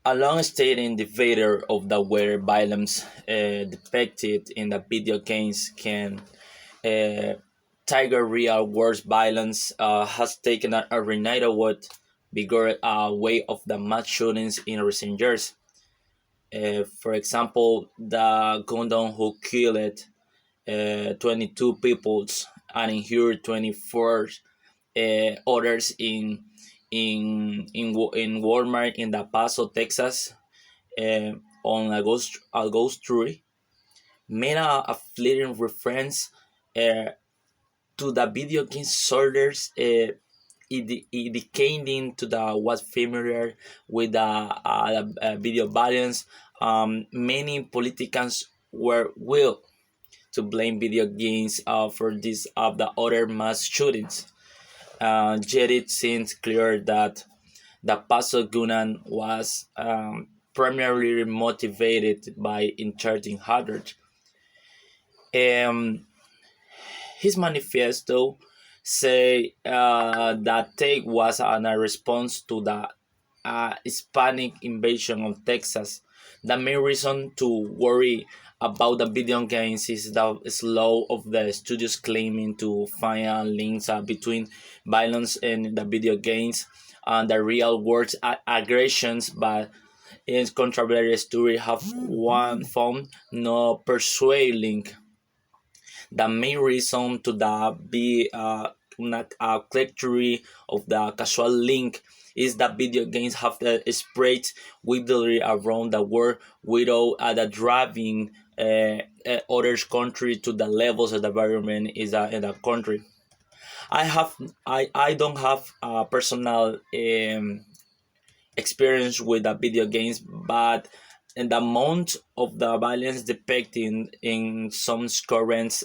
A long-standing debater of the whether violence depicted in the video games can uh, tiger real world violence has taken a renewed bigger way of the mass shootings in recent years. For example, the gunman who killed 22 people and injured 24 others in Walmart in El Paso, Texas, uh, on August 3, made a fleeting reference uh, to the video game soldiers. Indicating to the was familiar with the video violence. Many politicians were will to blame video games for this of the other mass shootings. Yet it seems clear that the Paso Gunan was primarily motivated by enchanting hatred. Um, his manifesto say that take was a response to the Hispanic invasion of Texas. The main reason to worry about the video games is the slow of the studios claiming to find links between violence and the video games and the real world aggressions, but in controversial story have one found no persuade link. The main reason to that be a theory of the casual link is that video games have spread widely around the world without the driving other country to the levels of the environment is in the country. I don't have a personal experience with the video games, but and the amount of the violence depicted in some current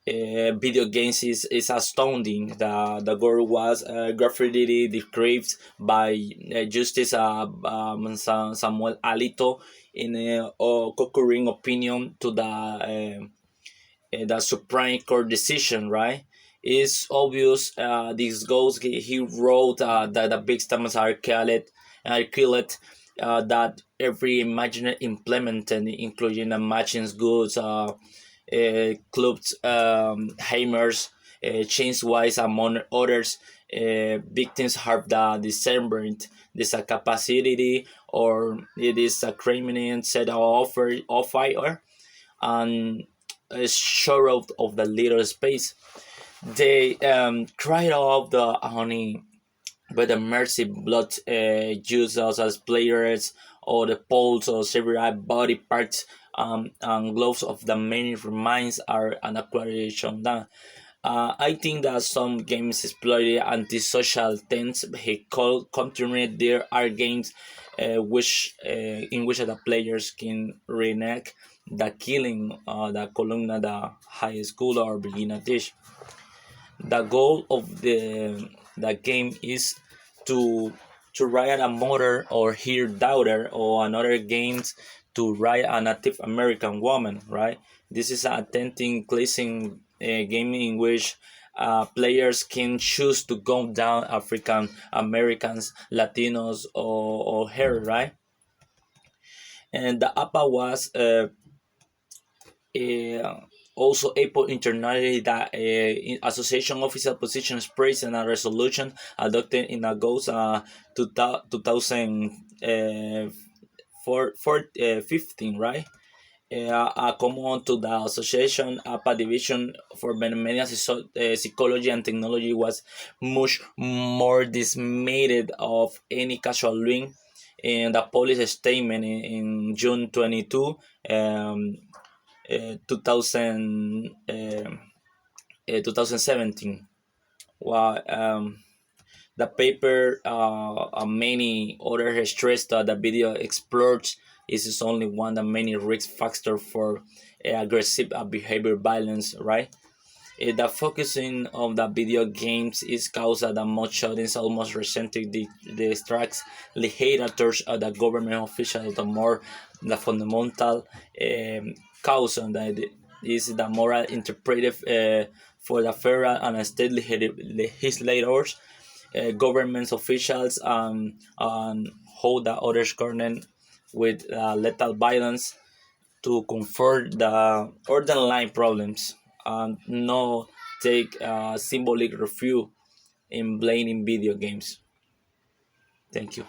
video games is astounding. The girl was graffiti described by Justice Samuel Alito in a concurring opinion to the Supreme Court decision, right? It's obvious this goes he wrote that the victims are killed that every imaginary implemented, including matching goods, clubs, hammers, chains among others. Victims have the discernment, this a capacity, or it is a criminal set of fire and short of the little space. They cried out the honey but the mercy blood used as players or the poles or several body parts and gloves of the many remains are an accusation that I think that some games exploit antisocial tense. He called continued there are games which in which the players can reenact the killing the columna the high school or beginner dish. The goal of the game is to ride a mother or her daughter or another games to ride a Native American woman, right? This is a attempting classing game in which players can choose to go down African Americans, Latinos, or her, right? And the APA was uh, also Apple internally that association official position expressed in a resolution adopted in August 2015, right? Common to the association, APA division for media psychology and technology was much more dismayed of any casual link in the policy statement in June 22, 2017. Well, the paper many other stressed that the video explores is only one of many risk factors for aggressive behavior violence, right? The focusing of the video games is caused that most shootings almost recently the distracts legislators or the government officials the more the fundamental cause and that is the moral interpretive for the federal and state legislators government officials and how the others corner with lethal violence to confront the underlying problems and not take symbolic refuge in blaming video games. Thank you.